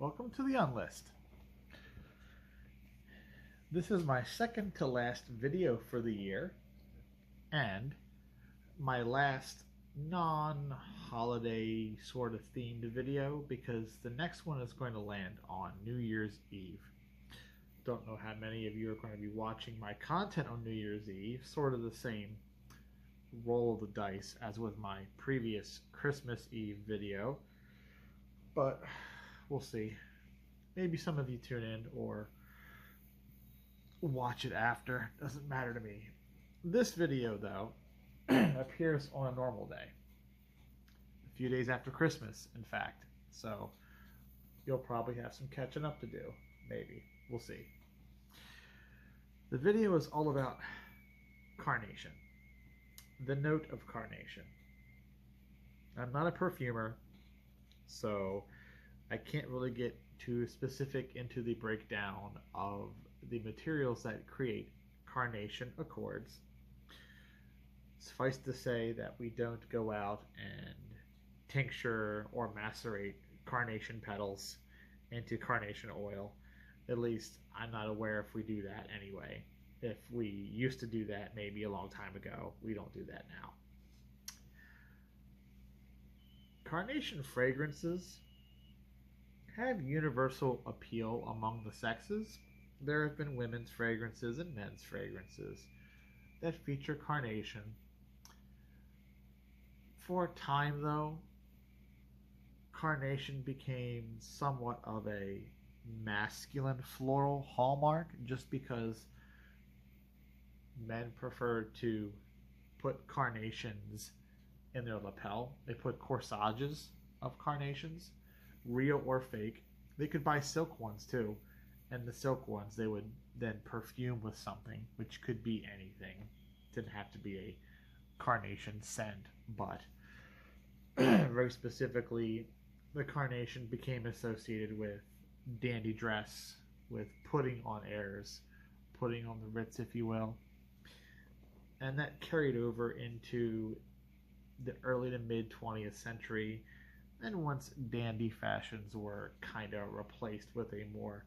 Welcome to the Unlist. This is my second to last video for the year and my last non-holiday sort of themed video because the next one is going to land on New Year's Eve. Don't know how many of you are going to be watching my content on New Year's Eve, sort of the same roll of the dice as with my previous Christmas Eve video, but we'll see. Maybe some of you tune in or watch it after. Doesn't matter to me. This video, though, appears on a normal day. A few days after Christmas, in fact. So you'll probably have some catching up to do. Maybe. We'll see. The video is all about Carnation. The note of Carnation. I'm not a perfumer, so I can't really get too specific into the breakdown of the materials that create Carnation accords. Suffice to say that we don't go out and tincture or macerate Carnation petals into Carnation oil. At least I'm not aware if we do that anyway. If we used to do that maybe a long time ago, we don't do that now. Carnation fragrances have universal appeal among the sexes. There have been women's fragrances and men's fragrances that feature Carnation. For a time, though, Carnation became somewhat of a masculine floral hallmark just because men preferred to put carnations in their lapel. They put corsages of carnations, real or fake. They could buy silk ones too, and the silk ones they would then perfume with something, which could be anything. Didn't have to be a carnation scent, but very specifically, the carnation became associated with dandy dress, with putting on airs, putting on the Ritz, if you will. And that carried over into the early to mid 20th century. And once dandy fashions were kind of replaced with a more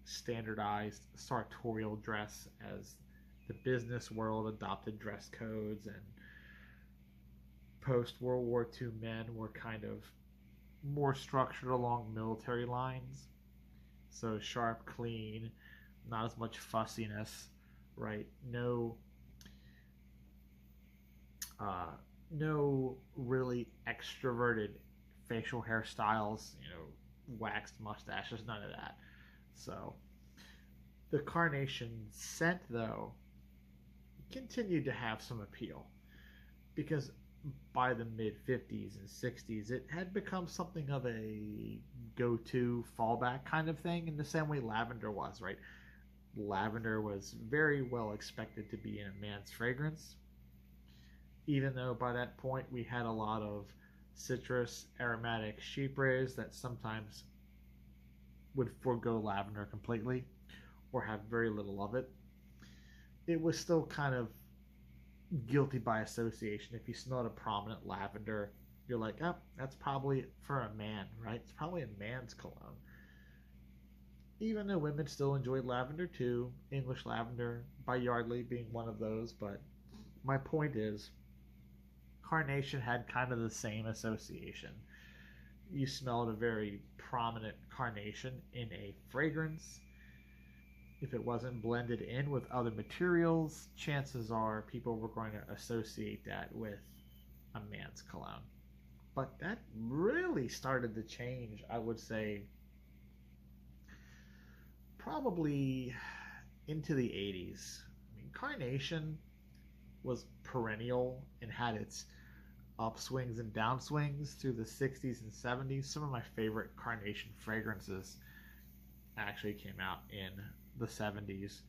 standardized sartorial dress as the business world adopted dress codes, and post-World War II men were kind of more structured along military lines. So sharp, clean, not as much fussiness, right? No really extroverted facial hairstyles, waxed mustaches, none of that. So the Carnation scent, though, continued to have some appeal because by the mid-50s and 60s, it had become something of a go-to fallback kind of thing in the same way lavender was, right? Lavender was very well expected to be in a man's fragrance, even though by that point we had a lot of citrus aromatic chypres that sometimes would forego lavender completely or have very little of it. It was still kind of guilty by association. If you smelled a prominent lavender, you're like, oh, that's probably for a man, right? It's probably a man's cologne. Even though women still enjoyed lavender too, English lavender by Yardley being one of those, but my point is, Carnation had kind of the same association. You smelled a very prominent carnation in a fragrance. If it wasn't blended in with other materials, chances are people were going to associate that with a man's cologne. But that really started to change, I would say, probably into the 80s. I mean, Carnation was perennial and had its upswings and downswings through the 60s and 70s. Some of my favorite Carnation fragrances actually came out in the 70s.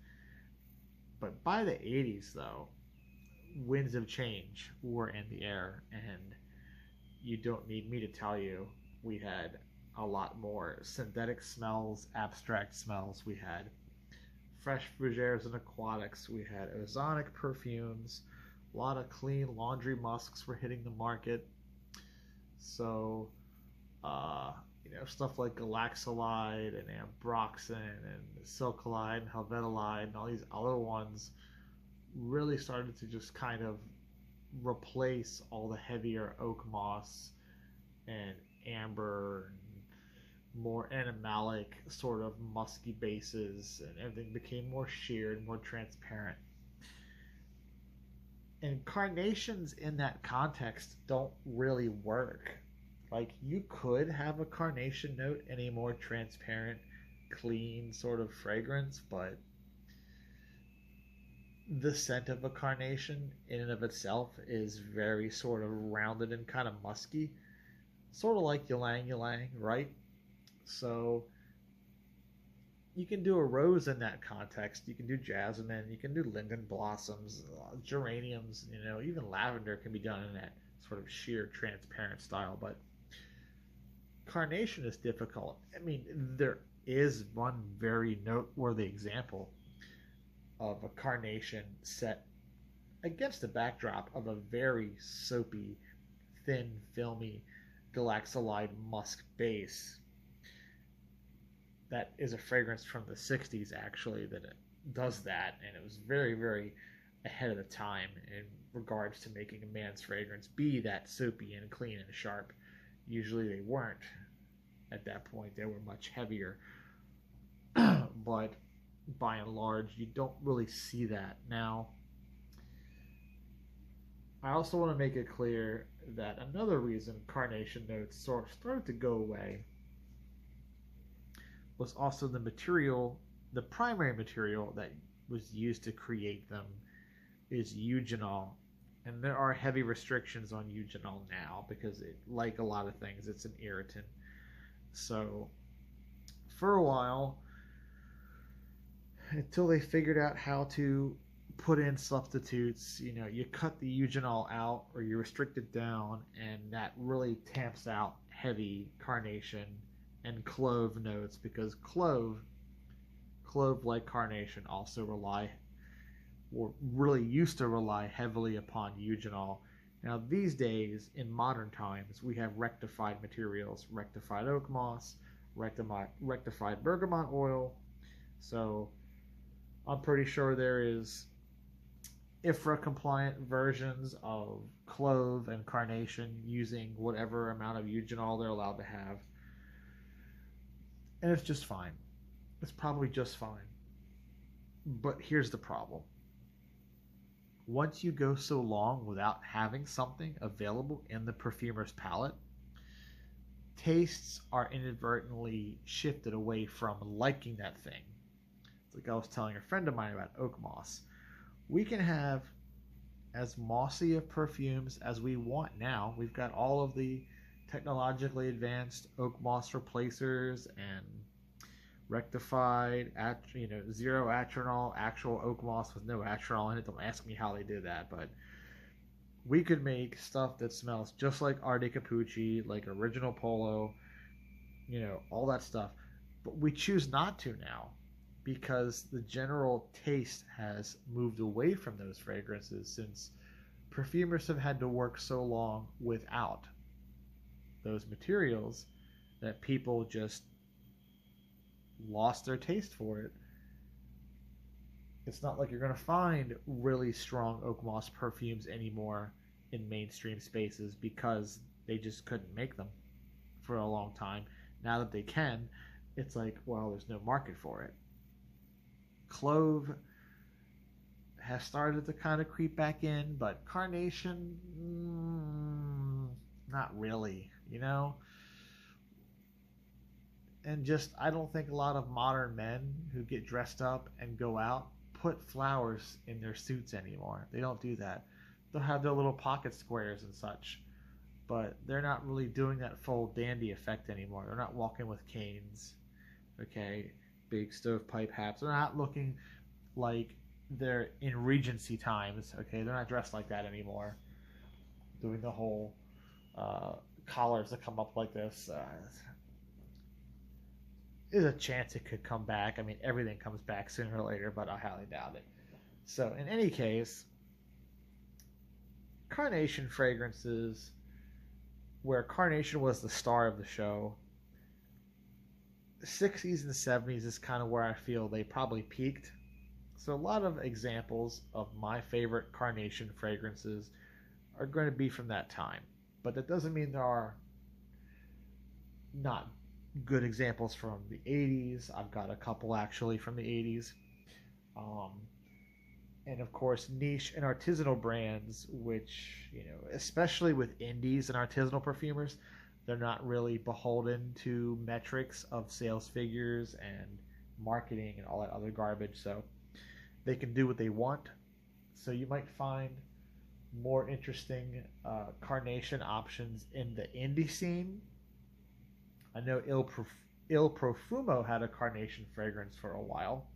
But by the 80s, though, winds of change were in the air, and you don't need me to tell you, we had a lot more synthetic smells, abstract smells. We had fresh fougères and aquatics. We had ozonic perfumes. A lot of clean laundry musks were hitting the market. So stuff like galaxolide and ambroxan and silcolide and helvetolide and all these other ones really started to just kind of replace all the heavier oak moss and amber and more animalic sort of musky bases, and everything became more sheared, more transparent. And carnations in that context don't really work. Like, you could have a carnation note in a more transparent, clean sort of fragrance, but the scent of a carnation in and of itself is very sort of rounded and kind of musky, sort of like ylang ylang, right? So you can do a rose in that context. You can do jasmine, you can do linden blossoms, geraniums, even lavender can be done in that sort of sheer transparent style. But carnation is difficult. I mean, there is one very noteworthy example of a carnation set against the backdrop of a very soapy, thin, filmy galaxolide musk base. That is a fragrance from the 60s, actually, that it does that, and it was very, very ahead of the time in regards to making a man's fragrance be that soapy and clean and sharp. Usually they weren't at that point. They were much heavier. But by and large, you don't really see that. Now, I also want to make it clear that another reason carnation notes sort of started to go away was also the material, the primary material that was used to create them is eugenol. And there are heavy restrictions on eugenol now because, like a lot of things, it's an irritant. So for a while, until they figured out how to put in substitutes, you cut the eugenol out or you restrict it down, and that really tamps out heavy carnation and clove notes, because clove like carnation also really used to rely heavily upon eugenol. Now these days, in modern times, we have rectified materials, rectified oak moss, rectified bergamot oil. So I'm pretty sure there is IFRA compliant versions of clove and carnation using whatever amount of eugenol they're allowed to have. And it's just fine. It's probably just fine. But here's the problem. Once you go so long without having something available in the perfumer's palette, tastes are inadvertently shifted away from liking that thing. It's like I was telling a friend of mine about oak moss. We can have as mossy of perfumes as we want now. We've got all of the technologically advanced oak moss replacers and rectified zero atronol actual oak moss with no atronol in it. Don't ask me how they did that, but we could make stuff that smells just like Arte Capucci, like original Polo, all that stuff. But we choose not to now because the general taste has moved away from those fragrances, since perfumers have had to work so long without those materials that people just lost their taste for it. It's not like you're going to find really strong oak moss perfumes anymore in mainstream spaces because they just couldn't make them for a long time. Now that they can, it's like, well, there's no market for it. Clove has started to kind of creep back in, but carnation, not really, And just, I don't think a lot of modern men who get dressed up and go out put flowers in their suits anymore. They don't do that. They'll have their little pocket squares and such, but they're not really doing that full dandy effect anymore. They're not walking with canes, okay, big stovepipe hats. They're not looking like they're in Regency times, okay? They're not dressed like that anymore. Doing the whole collars that come up like this. There's a chance it could come back. I mean, everything comes back sooner or later, but I highly doubt it. So, in any case, carnation fragrances, where carnation was the star of the show, 60s and 70s is kind of where I feel they probably peaked. So a lot of examples of my favorite Carnation fragrances are going to be from that time. But that doesn't mean there are not good examples from the 80s. I've got a couple actually from the 80s. Um, and of course, niche and artisanal brands, which, especially with indies and artisanal perfumers, they're not really beholden to metrics of sales figures and marketing and all that other garbage. So they can do what they want. So you might find more interesting Carnation options in the indie scene. I know Il Profumo had a Carnation fragrance for a while.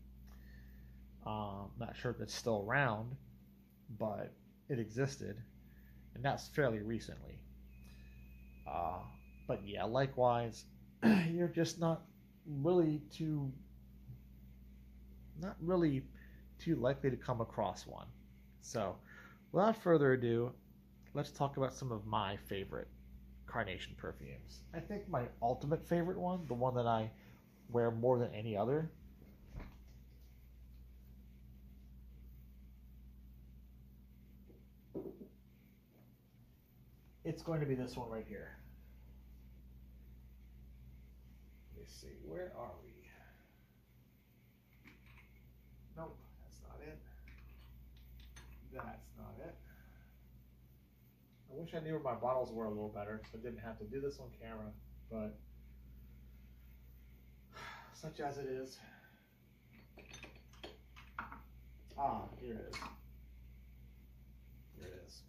Not sure if it's still around, but it existed, and that's fairly recently. Uh, but yeah, likewise, you're just not really too likely to come across one. So, without further ado, let's talk about some of my favorite Carnation perfumes. I think my ultimate favorite one, the one that I wear more than any other, it's going to be this one right here. Let me see, where are we? Nope, that's not it. That's not it. I wish I knew where my bottles were a little better, so I didn't have to do this on camera, but such as it is. Ah, here it is. Here it is.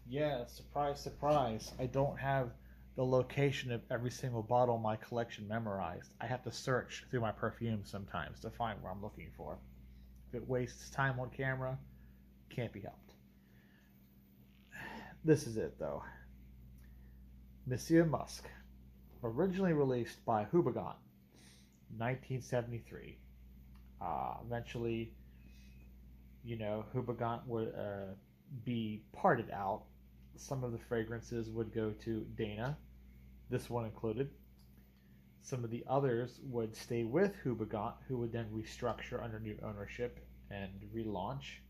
Yeah, surprise, surprise. I don't have the location of every single bottle in my collection memorized. I have to search through my perfumes sometimes to find where I'm looking for. If it wastes time on camera, can't be helped. This is it, though. Monsieur Musk, originally released by Houbigant, 1973. Eventually, Houbigant would be parted out. Some of the fragrances would go to Dana, this one included. Some of the others would stay with Houbigant, who would then restructure under new ownership and relaunch.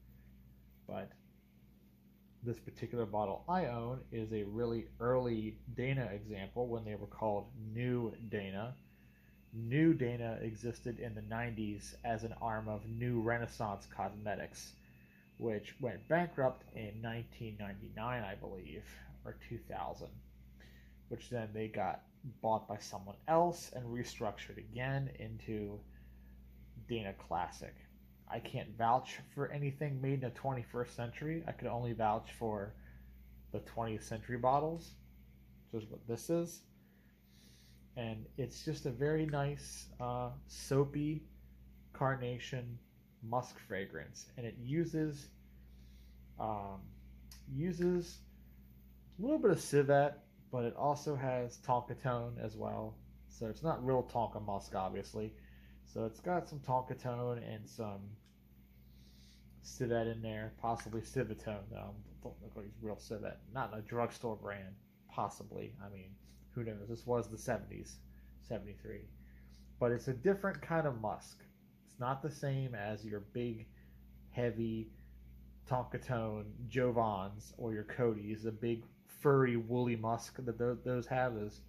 But this particular bottle I own is a really early Dana example when they were called New Dana. New Dana existed in the 90s as an arm of New Renaissance Cosmetics, which went bankrupt in 1999, I believe, or 2000, which then they got bought by someone else and restructured again into Dana Classic. I can't vouch for anything made in the 21st century. I could only vouch for the 20th century bottles, which is what this is. And it's just a very nice, soapy Carnation musk fragrance, and it uses a little bit of civet, but it also has tonka tone as well. So it's not real tonka musk, obviously. So it's got some tonka tone and some civet in there, possibly civitone. Don't look like it's real civet. Not in a drugstore brand, possibly. I mean, who knows? This was the 70s, 73. But it's a different kind of musk. It's not the same as your big, heavy tonka tone Jovans or your Codys. The big, furry, woolly musk that those have is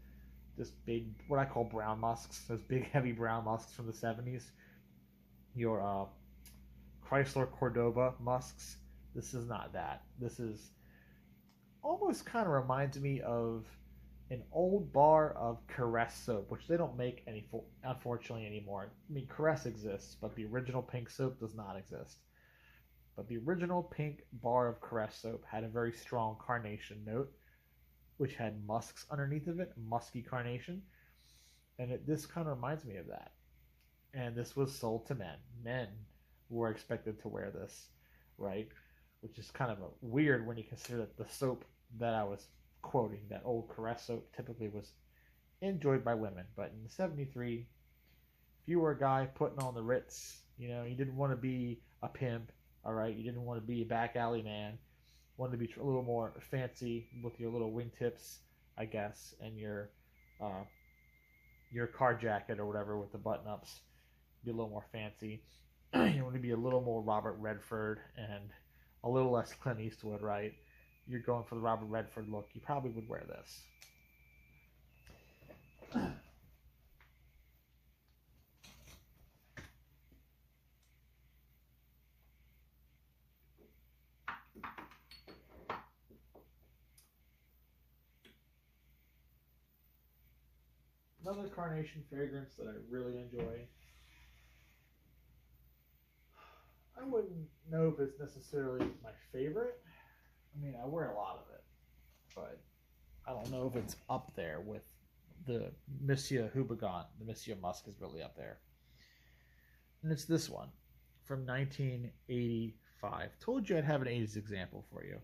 this big, what I call brown musks. Those big, heavy brown musks from the 70s. Your Chrysler Cordoba musks. This is not that. This is almost kind of reminds me of an old bar of Caress soap, which they don't make unfortunately anymore. I mean, Caress exists, but the original pink soap does not exist. But the original pink bar of Caress soap had a very strong carnation note, which had musks underneath of it, musky carnation. And this kind of reminds me of that. And this was sold to men. Men were expected to wear this, right? Which is kind of weird when you consider that the soap that I was quoting, that old Caress soap, typically was enjoyed by women. But in 73, if you were a guy putting on the Ritz, you didn't want to be a pimp, all right? You didn't want to be a back alley man. Wanted to be a little more fancy with your little wingtips. I guess, and your car jacket or whatever with the button ups. Be a little more fancy. You want to be a little more Robert Redford and a little less Clint Eastwood, right? You're going for the Robert Redford look. You probably would wear this. Another Carnation fragrance that I really enjoy. I wouldn't know if it's necessarily my favorite. I mean, I wear a lot of it, but I don't know if it's up there with the Monsieur Houbigan. The Monsieur Musk is really up there. And it's this one from 1985. Told you I'd have an 80s example for you.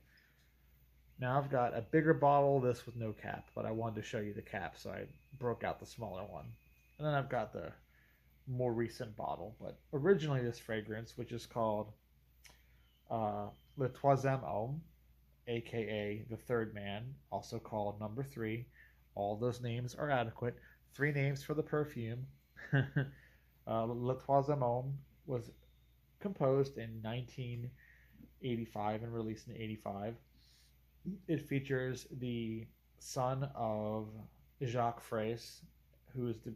Now I've got a bigger bottle of this with no cap, but I wanted to show you the cap, so I broke out the smaller one. And then I've got the more recent bottle, but originally this fragrance, which is called Le Troisième Homme, aka the Third Man, also called Number 3. All those names are adequate. 3 names for the perfume. Le Troisième Homme was composed in 1985 and released in 85. It features the son of Jacques Fraisse, who is the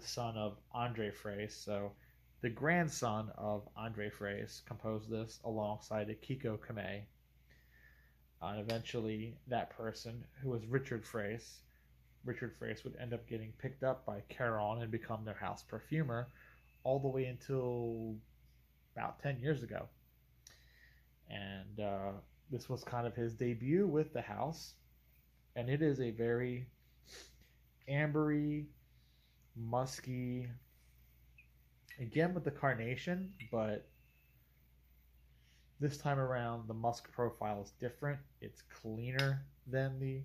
son of Andre Fraisse. So the grandson of Andre Fraisse composed this alongside Akiko Kamei. And eventually that person, who was Richard Fraisse would end up getting picked up by Caron and become their house perfumer all the way until about 10 years ago. And this was kind of his debut with the house. And it is a very ambery, musky, again with the Carnation, but this time around the musk profile is different. It's cleaner than the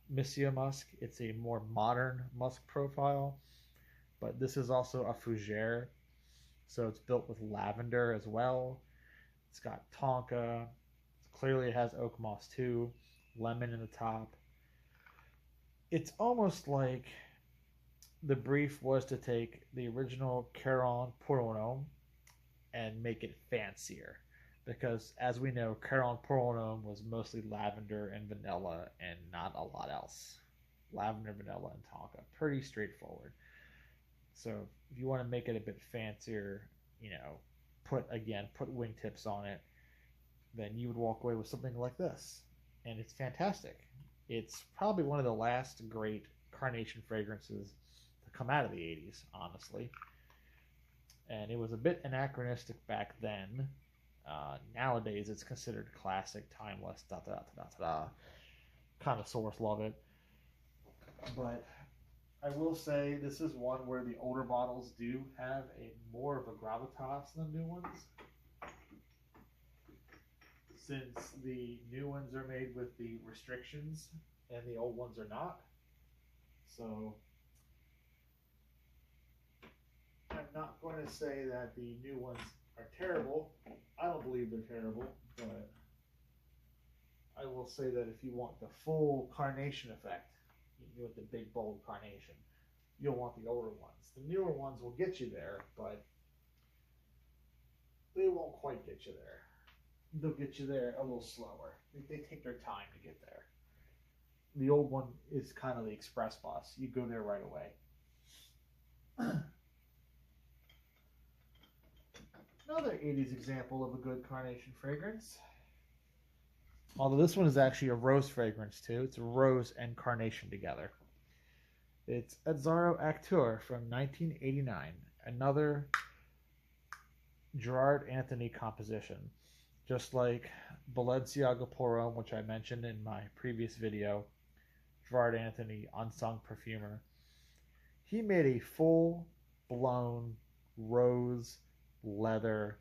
Monsieur Musk. It's a more modern musk profile, but this is also a fougere, so it's built with lavender as well. It's got tonka. Clearly it has oak moss too. Lemon in the top. It's almost like the brief was to take the original Caron Pour Un Homme and make it fancier, because as we know, Caron Pour Un Homme was mostly lavender and vanilla and not a lot else. Lavender, vanilla, and tonka. Pretty straightforward. So if you want to make it a bit fancier, put wingtips on it, then you would walk away with something like this. And it's fantastic. It's probably one of the last great Carnation fragrances to come out of the 80s, honestly. And it was a bit anachronistic back then. Nowadays, it's considered classic, timeless, Connoisseurs love it. But I will say this is one where the older bottles do have more of a gravitas than new ones. Since the new ones are made with the restrictions and the old ones are not. So I'm not going to say that the new ones are terrible. I don't believe they're terrible, but I will say that if you want the full Carnation effect, you want the big bold Carnation, you'll want the older ones. The newer ones will get you there, but they won't quite get you there. They'll get you there a little slower. They take their time to get there. The old one is kind of the express bus. You go there right away. Another 80s example of a good Carnation fragrance. Although this one is actually a rose fragrance too. It's a rose and Carnation together. It's Azzaro Acteur from 1989. Another Gerard Anthony composition. Just like Balenciaga Pour Homme, which I mentioned in my previous video, Gerard Anthony, unsung perfumer. He made a full-blown rose leather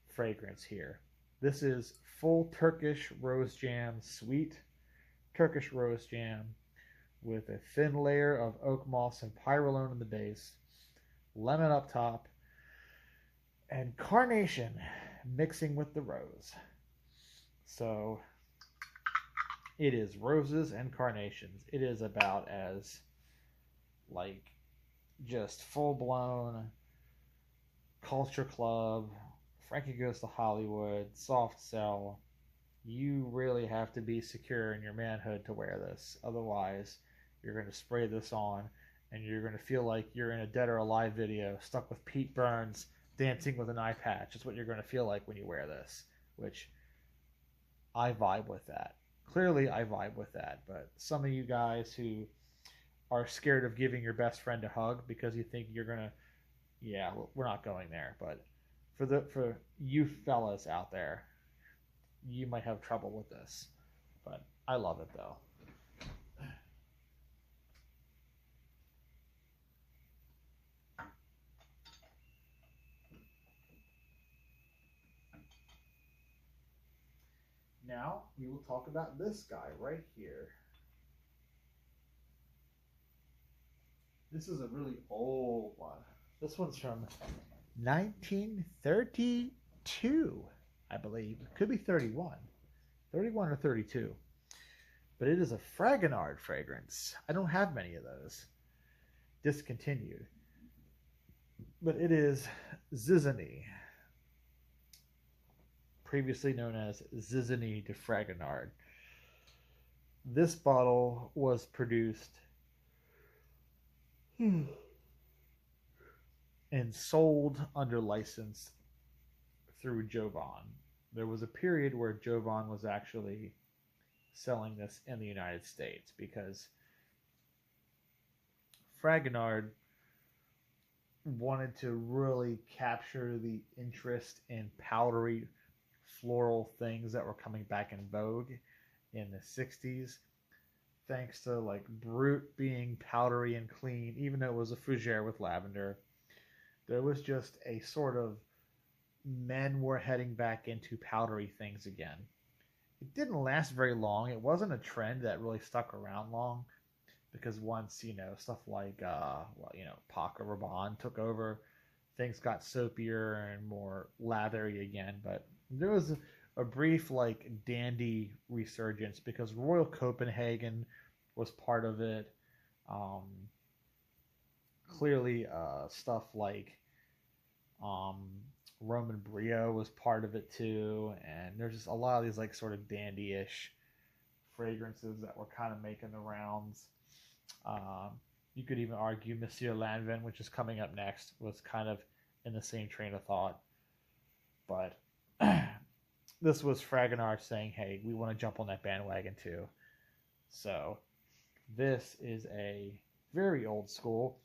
fragrance here. This is full Turkish rose jam, sweet Turkish rose jam with a thin layer of oak moss and pyrrolone in the base, lemon up top, and Carnation mixing with the rose. So It is roses and carnations. It is about as like just full blown culture club. Frankie Goes to Hollywood, soft sell. You really have to be secure in your manhood to wear this. Otherwise, you're going to spray this on and you're going to feel like you're in a Dead or Alive video stuck with Pete Burns dancing with an eye patch. It's what you're going to feel like when you wear this, which I vibe with that. Clearly, I vibe with that. But some of you guys who are scared of giving your best friend a hug because you think you're going to, yeah, we're not going there. But for you fellas out there, you might have trouble with this, but I love it though. Now we will talk about this guy right here. This is a really old one. This one's from 1932, I believe. It could be 31. 31 or 32. But it is a Fragonard fragrance. I don't have many of those. Discontinued. But it is Zizanie, previously known as Zizanie de Fragonard. This bottle was produced and sold under license through Jovan. There was a period where Jovan was actually selling this in the United States because Fragonard wanted to really capture the interest in powdery floral things that were coming back in vogue in the 60s, thanks to like Brut being powdery and clean. Even though it was a fougere with lavender, there was just a sort of men were heading back into powdery things again. It didn't last very long. It wasn't a trend that really stuck around long because once, stuff like, Paco Rabanne took over, things got soapier and more lathery again. But there was a brief, like, dandy resurgence because Royal Copenhagen was part of it. Clearly, stuff like Roman Brio was part of it too, and there's just a lot of these like sort of dandy-ish fragrances that were kind of making the rounds. You could even argue Monsieur Lanvin, which is coming up next, was kind of in the same train of thought. But this was Fragonard saying, hey, we want to jump on that bandwagon too. So this is a very old school,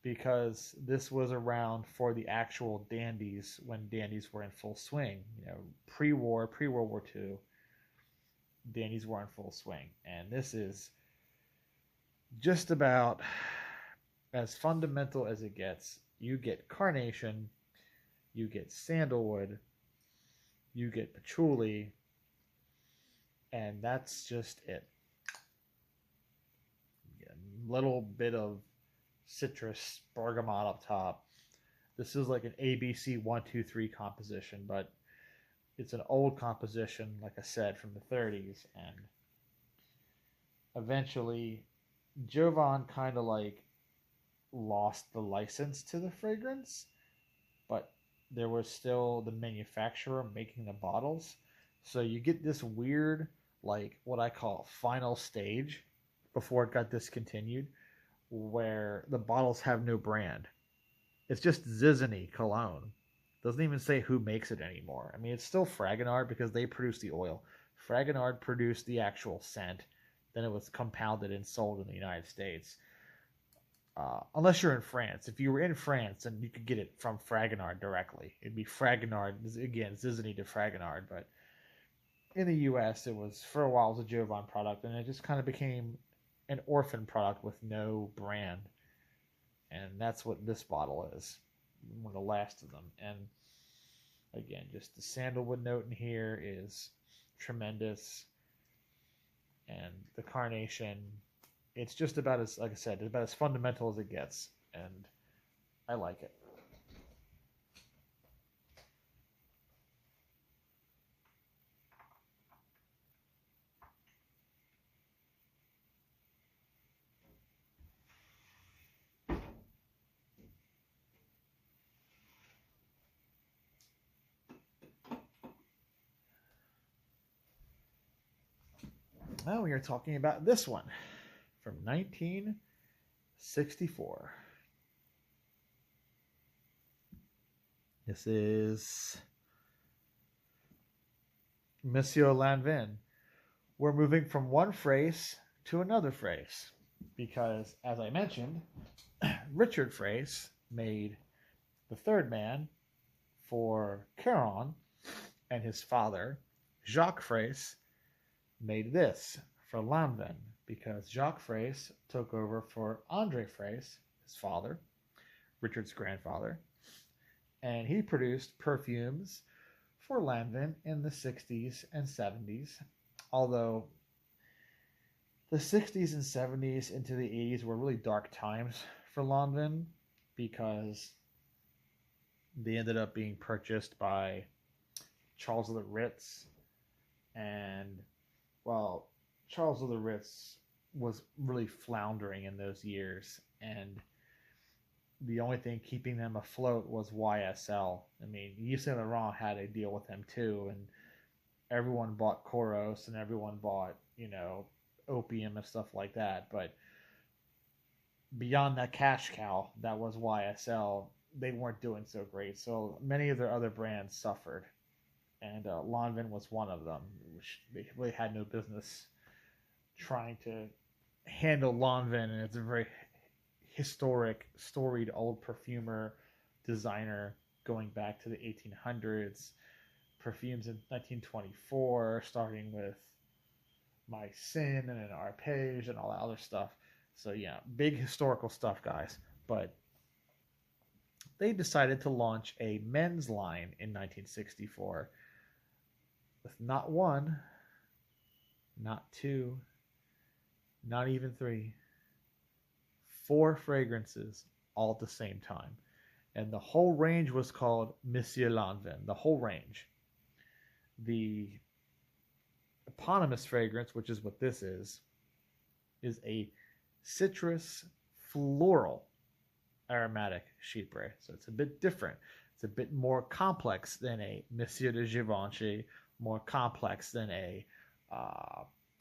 because this was around for the actual dandies when dandies were in full swing. Pre-World War II, dandies were in full swing. And this is just about as fundamental as it gets. You get carnation, you get sandalwood, you get patchouli, and that's just it. A little bit of citrus, bergamot up top. This is like an ABC 1, 2, 3 composition, but it's an old composition, like I said, from the 30s. And eventually, Jovan kind of like lost the license to the fragrance, but there was still the manufacturer making the bottles. So you get this weird, like what I call final stage before it got discontinued, where the bottles have no brand. It's just Zizanie cologne. Doesn't even say who makes it anymore. I mean, it's still Fragonard because they produce the oil. Fragonard produced the actual scent. Then it was compounded and sold in the United States. Unless you're in France. If you were in France, then you could get it from Fragonard directly. It'd be Fragonard, again, Zizanie de Fragonard. But in the U.S., it was, for a while, it was a Jovan product, and it just kind of became an orphan product with no brand. And that's what this bottle is. One of the last of them. And again, just the sandalwood note in here is tremendous. And the carnation, it's just about as, like I said, about as fundamental as it gets. And I like it. Now we are talking about this one from 1964. This is Monsieur Lanvin. We're moving from one phrase to another phrase because, as I mentioned, Richard Phrase made the third man for Caron, and his father, Jacques Phrase, made this for Lanvin because Jacques Phrase took over for Andre Phrase, his father, Richard's grandfather, and he produced perfumes for Lanvin in the 60s and 70s, although the 60s and 70s into the 80s were really dark times for Lanvin because they ended up being purchased by Charles of the Ritz, and well, Charles of the Ritz was really floundering in those years, and the only thing keeping them afloat was YSL. I mean, Yves Saint Laurent had a deal with them too, and everyone bought Koros and everyone bought, opium and stuff like that. But beyond that cash cow that was YSL, they weren't doing so great. So many of their other brands suffered, and Lanvin was one of them, which they really had no business trying to handle Lanvin, and it's a very historic, storied old perfumer, designer going back to the 1800s. Perfumes in 1924, starting with My Sin and an Arpège and all that other stuff. So yeah, big historical stuff, guys. But they decided to launch a men's line in 1964 with not one, not two, not even three, 4 fragrances all at the same time. And the whole range was called Monsieur Lanvin, the whole range. The eponymous fragrance, which is what this is a citrus floral aromatic chypre. So it's a bit different. It's a bit more complex than a Monsieur de Givenchy, more complex than a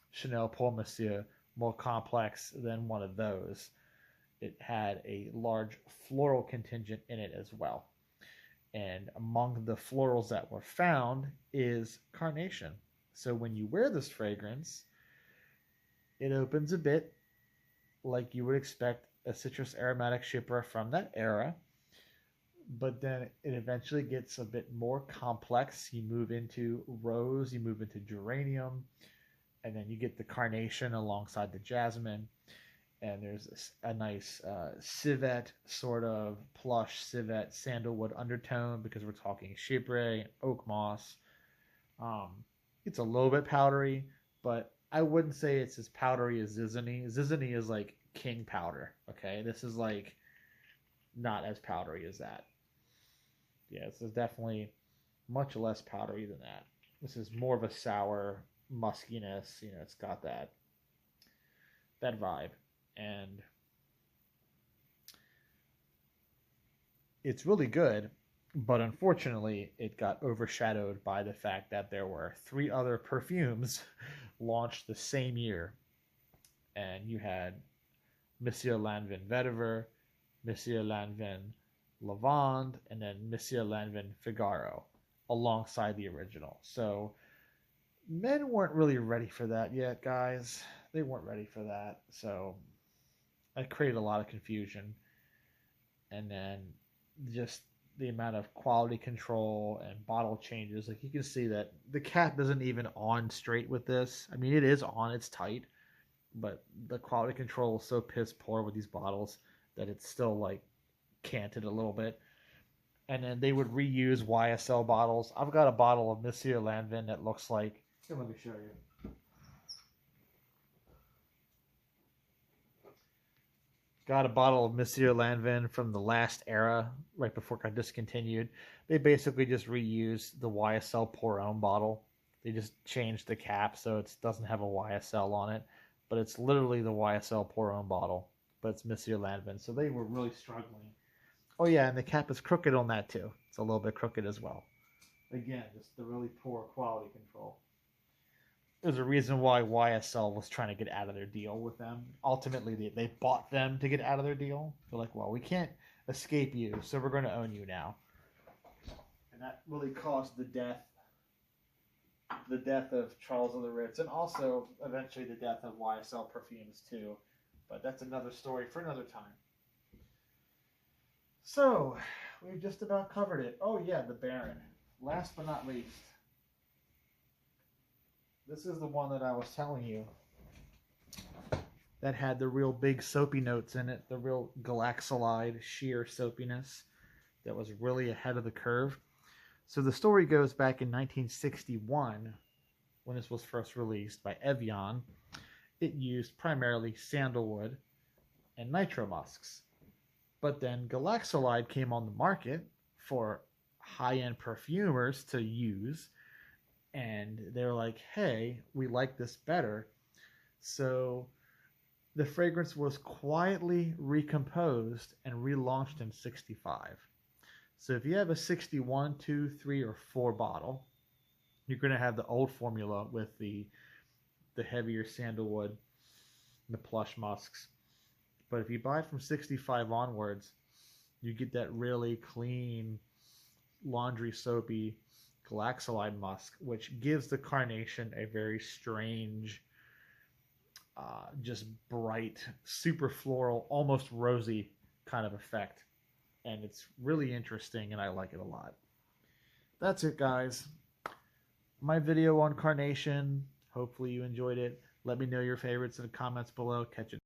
Chanel Pour Monsieur, more complex than one of those. It had a large floral contingent in it as well. And among the florals that were found is Carnation. So when you wear this fragrance, it opens a bit like you would expect a citrus aromatic chypre from that era, but then it eventually gets a bit more complex. You move into rose, you move into geranium, and then you get the Carnation alongside the jasmine. And there's a nice civet, sort of plush civet sandalwood undertone because we're talking chypre and oak moss. It's a little bit powdery, but I wouldn't say it's as powdery as Zizanie. Zizanie is like king powder, okay? This is like not as powdery as that. Yeah, this is definitely much less powdery than that. This is more of a sour muskiness. It's got that vibe. And it's really good, but unfortunately it got overshadowed by the fact that there were 3 other perfumes launched the same year. And you had Monsieur Lanvin Vetiver, Monsieur Lanvin Lavande, and then Monsieur Lanvin Figaro alongside the original. So men weren't really ready for that yet, guys. They weren't ready for that. So that created a lot of confusion. And then just the amount of quality control and bottle changes. Like you can see that the cap isn't even on straight with this. I mean, it is on, it's tight, but the quality control is so piss poor with these bottles that it's still like canted a little bit. And then they would reuse YSL bottles. I've got a bottle of Monsieur Lanvin that looks like, here, let me show you. Got a bottle of Monsieur Lanvin from the last era, right before it got discontinued. They basically just reused the YSL Pour Homme bottle. They just changed the cap so it doesn't have a YSL on it, but it's literally the YSL Pour Homme bottle, but it's Monsieur Lanvin. So they were really struggling. Oh yeah, and the cap is crooked on that too. It's a little bit crooked as well. Again, just the really poor quality control. there's a reason why YSL was trying to get out of their deal with them. Ultimately, they bought them to get out of their deal. They're like, well, we can't escape you, so we're going to own you now. And that really caused the death of Charles of the Ritz, and also eventually the death of YSL Perfumes too. But that's another story for another time. So, we've just about covered it. Oh yeah, the Baron. Last but not least. This is the one that I was telling you that had the real big soapy notes in it, the real galaxolide sheer soapiness that was really ahead of the curve. So the story goes back in 1961 when this was first released by Evian. It used primarily sandalwood and nitro musks. But then galaxolide came on the market for high-end perfumers to use, and they were like, hey, we like this better. So the fragrance was quietly recomposed and relaunched in 65. So if you have a 61, 2, 3, or 4 bottle, you're going to have the old formula with the heavier sandalwood and the plush musks. But if you buy from 65 onwards, you get that really clean, laundry soapy galaxolide musk, which gives the Carnation a very strange, just bright, super floral, almost rosy kind of effect. And it's really interesting, and I like it a lot. That's it, guys. My video on Carnation. Hopefully you enjoyed it. Let me know your favorites in the comments below. Catch you.